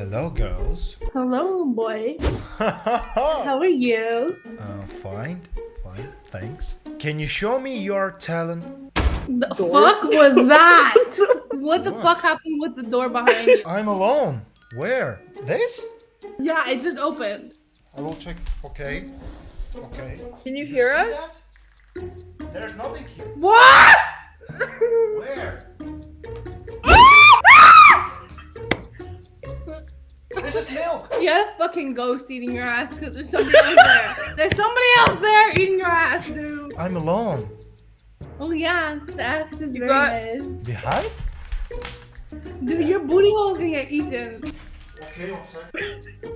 Hello, girls. Hello, boy. How are you? Fine, thanks. Can you show me your talent? The fuck was that? What the fuck happened with the door behind you? I'm alone. Where? This? Yeah, it just opened. I will check. Okay. Can you hear us? That? There's nothing here. What? Where? This is milk. You had a fucking ghost eating your ass because there's somebody else there. There's somebody else there eating your ass, dude. I'm alone. Oh yeah, the act is very got- nice. Behind? Dude, your booty hole's gonna get eaten. Okay, one second.